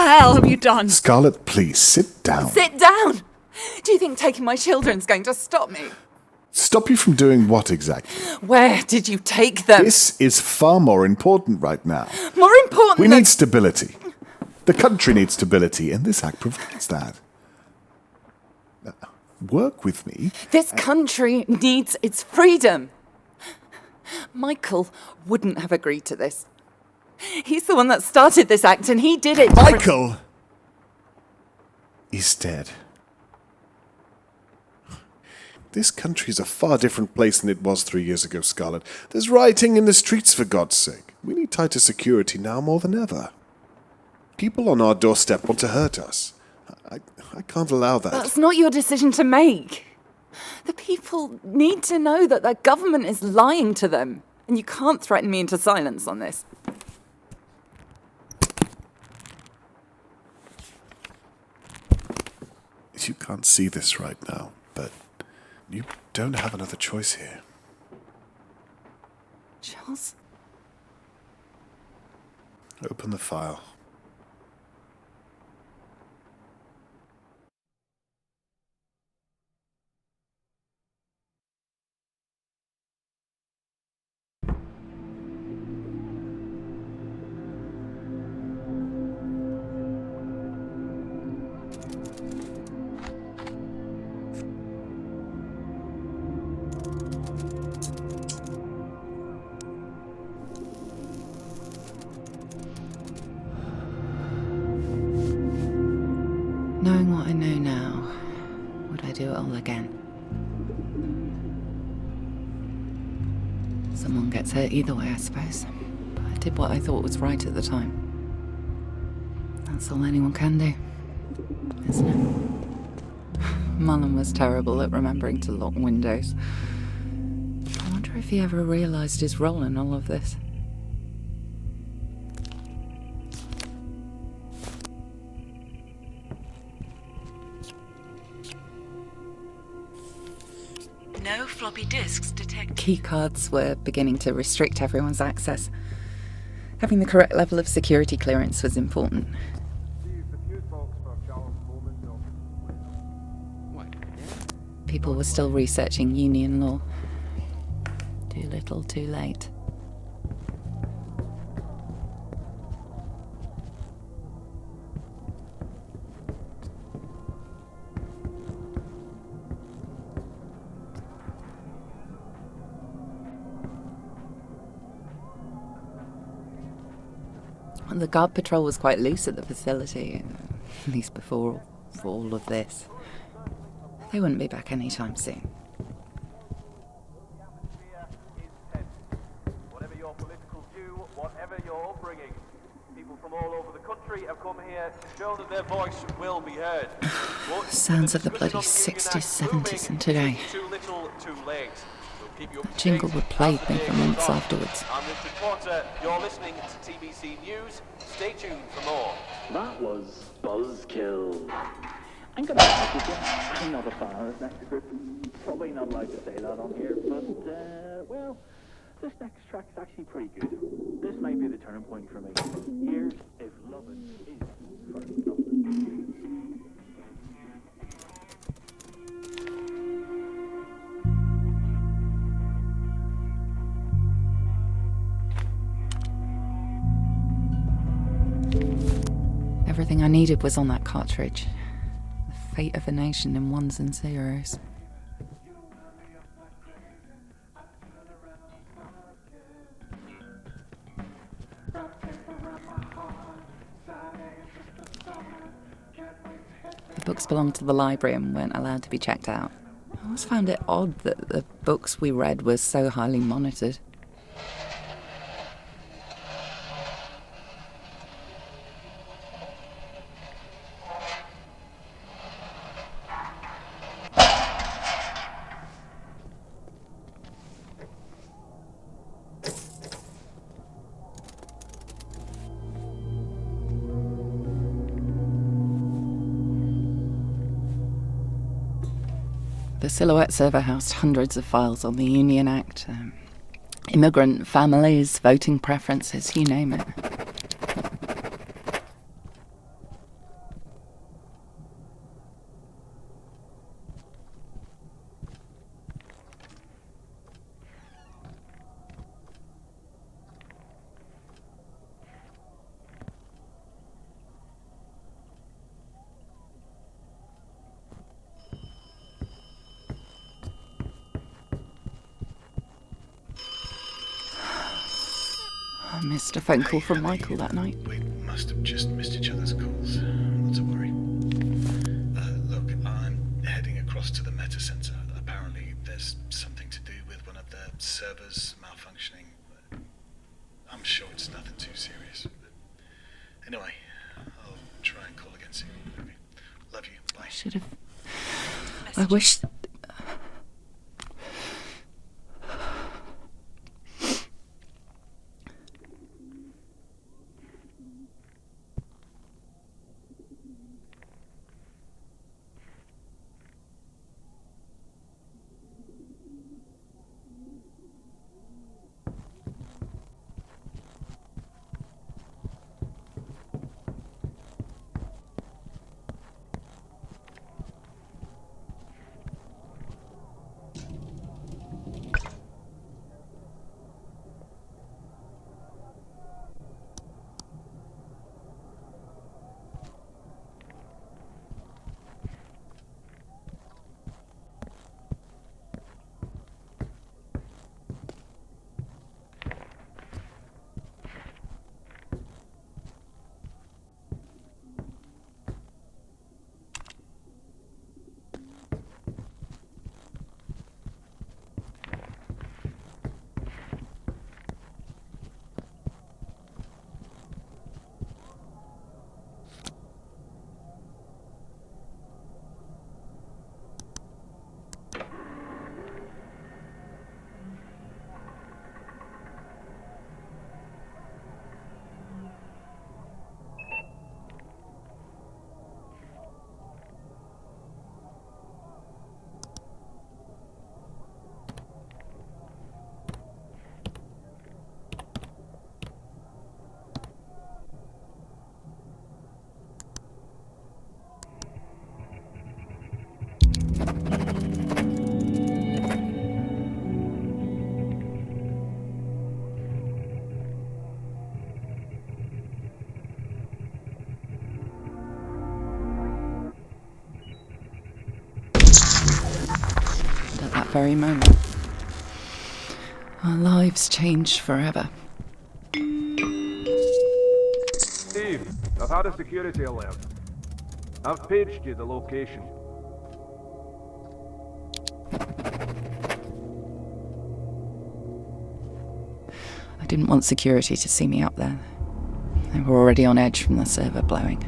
hell have you done? Scarlet, please, sit down. Sit down! Do you think taking my children's going to stop me? Stop you from doing what exactly? Where did you take them? This is far more important right now. More important We than... need stability. The country needs stability, and this act provides that. Work with me. This country needs its freedom. Michael wouldn't have agreed to this. He's the one that started this act, and he did it... Michael is dead. This country is a far different place than it was 3 years ago, Scarlet. There's rioting in the streets, for God's sake. We need tighter security now more than ever. People on our doorstep want to hurt us. I can't allow that. That's not your decision to make. The people need to know that their government is lying to them, and you can't threaten me into silence on this. You can't see this right now, but you don't have another choice here. Charles? Open the file. Knowing what I know now, would I do it all again? Someone gets hurt either way, I suppose. But I did what I thought was right at the time. That's all anyone can do, isn't it? Mullen was terrible at remembering to lock windows. I wonder if he ever realised his role in all of this. No floppy disks detected. Keycards were beginning to restrict everyone's access. Having the correct level of security clearance was important. People were still researching union law. Too little, too late. The guard patrol was quite loose at the facility, at least before all of this. They wouldn't be back anytime soon. Whatever your political view, whatever your upbringing, people from all over the country have come here to show that their voice will be heard. Sounds of the bloody 60s, 70s and today. Too little, too late. That jingle would plague me for months afterwards. I'm Richard Porter. You're listening to TBC News. Stay tuned for more. That was Buzzkill. I'm gonna have to get I'm not a fan of this next group. Probably not allowed to say that on here, but well, this next track's actually pretty good. This might be the turning point for me. Here's If Lovin' Is First Nothing. Everything I needed was on that cartridge. The fate of a nation in ones and zeros. The books belonged to the library and weren't allowed to be checked out. I always found it odd that the books we read were so highly monitored. The Silhouette server housed hundreds of files on the Union Act, immigrant families, voting preferences, you name it. missed a phone call from Michael that night. We must have just missed each other's calls. Not to worry. Look, I'm heading across to the Meta Center. Apparently there's something to do with one of the servers malfunctioning. I'm sure it's nothing too serious. Anyway, I'll try and call again soon. Okay. Love you. Bye. I should have... I wish... At that very moment, our lives changed forever. Steve, I've had a security alert. I've paged you the location. I didn't want security to see me up there. They were already on edge from the server blowing.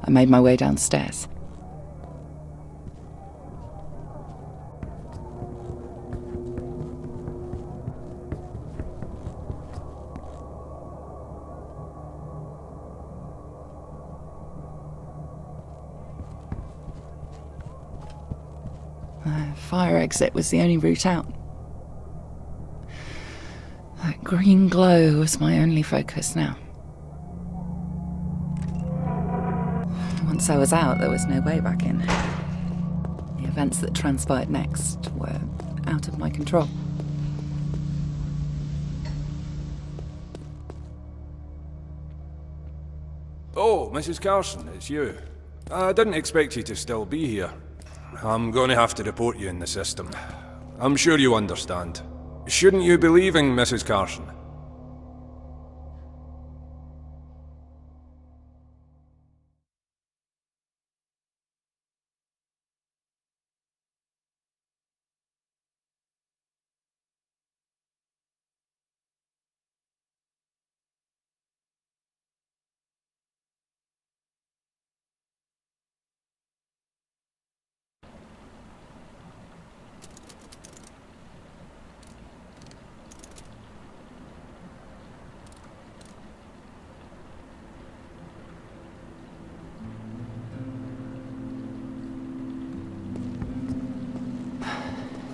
I made my way downstairs. The fire exit was the only route out. That green glow was my only focus now. Once I was out, there was no way back in. The events that transpired next were out of my control. Oh, Mrs. Carson, it's you. I didn't expect you to still be here. I'm going to have to report you in the system. I'm sure you understand. Shouldn't you be leaving, Mrs. Carson?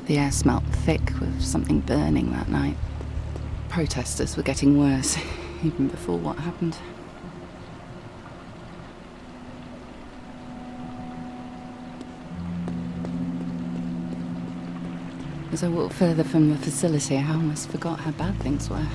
The air smelt thick with something burning that night. Protesters were getting worse, even before what happened. As I walked further from the facility, I almost forgot how bad things were.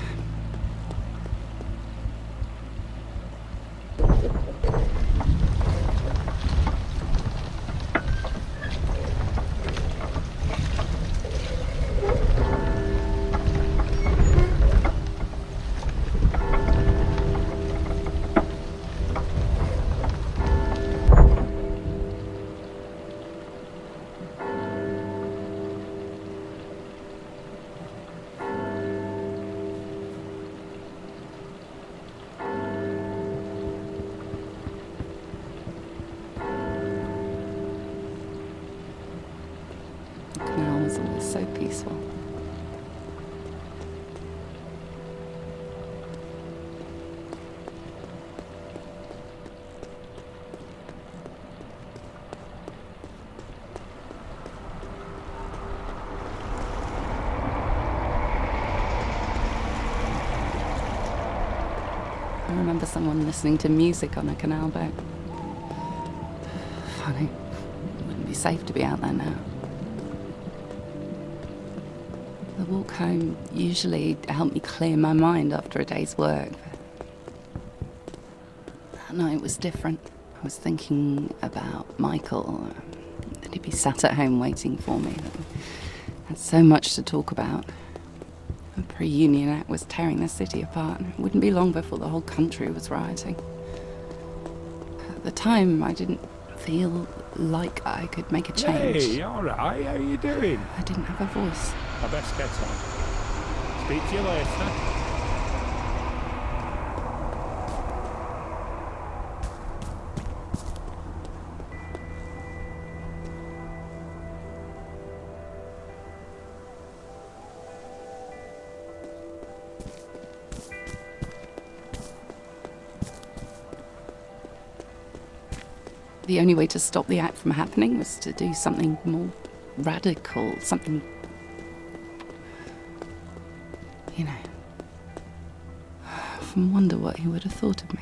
The canal was always so peaceful. I remember someone listening to music on a canal boat. Funny. It wouldn't be safe to be out there now. The walk home usually helped me clear my mind after a day's work. But that night was different. I was thinking about Michael, that he'd be sat at home waiting for me. I had so much to talk about. The pre-Union Act was tearing the city apart. It wouldn't be long before the whole country was rioting. At the time, I didn't feel like I could make a change. Hey, alright, how you doing? I didn't have a voice. I best get on. Speak to you later. The only way to stop the act from happening was to do something more radical, something, you know. I often wonder what he would have thought of me.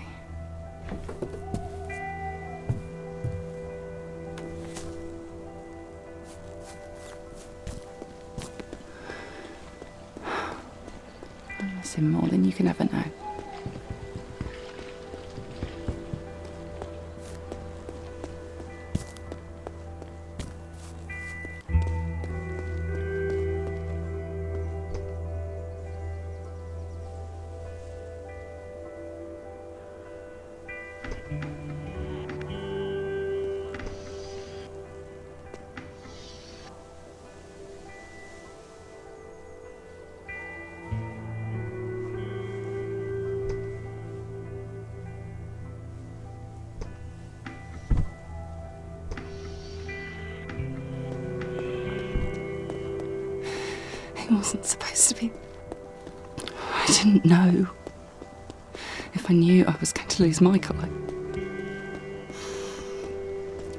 I miss him more than you can ever know. It wasn't supposed to be. I didn't know. If I knew I was going to lose Michael,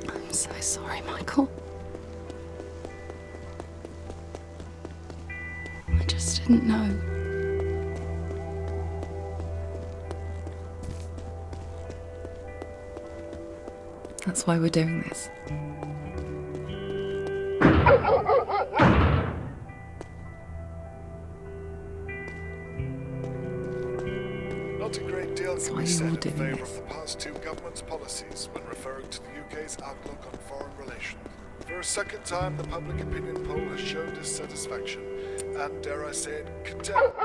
I'm so sorry, Michael. I just didn't know. That's why we're doing this. Not a great deal That's can why be you're said all in doing favour this. of the past two governments' policies when referring to the UK's outlook on foreign relations. For a second time, the public opinion poll has shown dissatisfaction and, dare I say it, contempt.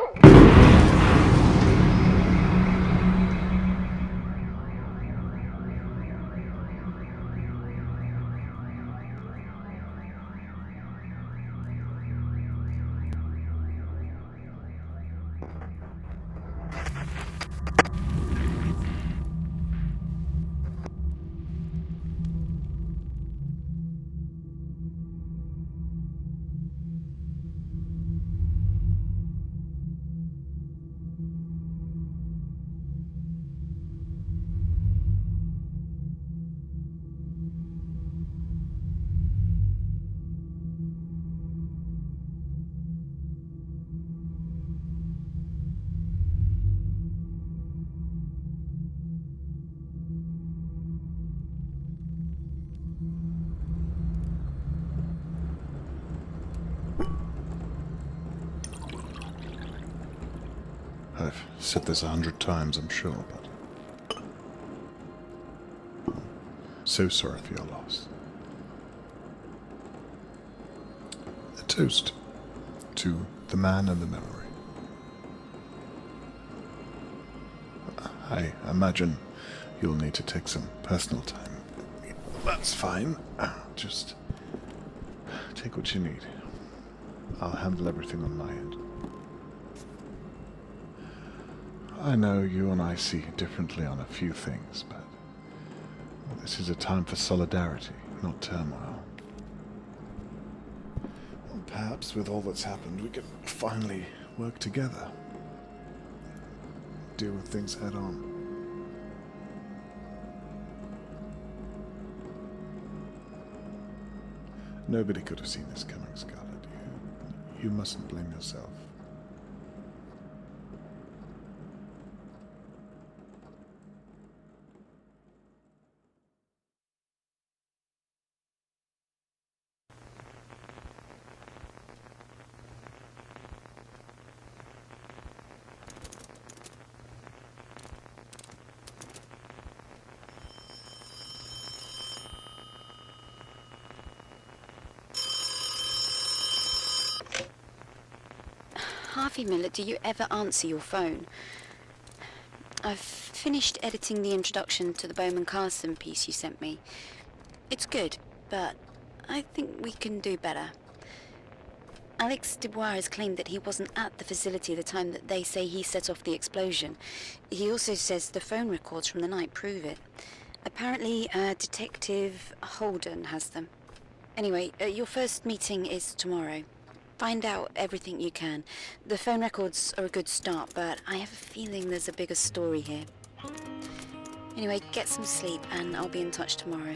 said this 100 times, I'm sure, but... So sorry for your loss. A toast to the man and the memory. I imagine you'll need to take some personal time. That's fine. Just take what you need. I'll handle everything on my end. I know you and I see differently on a few things, but this is a time for solidarity, not turmoil. Well, perhaps with all that's happened, we can finally work together. Deal with things head on. Nobody could have seen this coming, Scarlet. You mustn't blame yourself. Harvey Miller, do you ever answer your phone? I've finished editing the introduction to the Bowman Carson piece you sent me. It's good, but I think we can do better. Alex Dubois has claimed that he wasn't at the facility the time that they say he set off the explosion. He also says the phone records from the night prove it. Apparently, Detective Holden has them. Anyway, your first meeting is tomorrow. Find out everything you can. The phone records are a good start, but I have a feeling there's a bigger story here. Anyway, get some sleep and I'll be in touch tomorrow.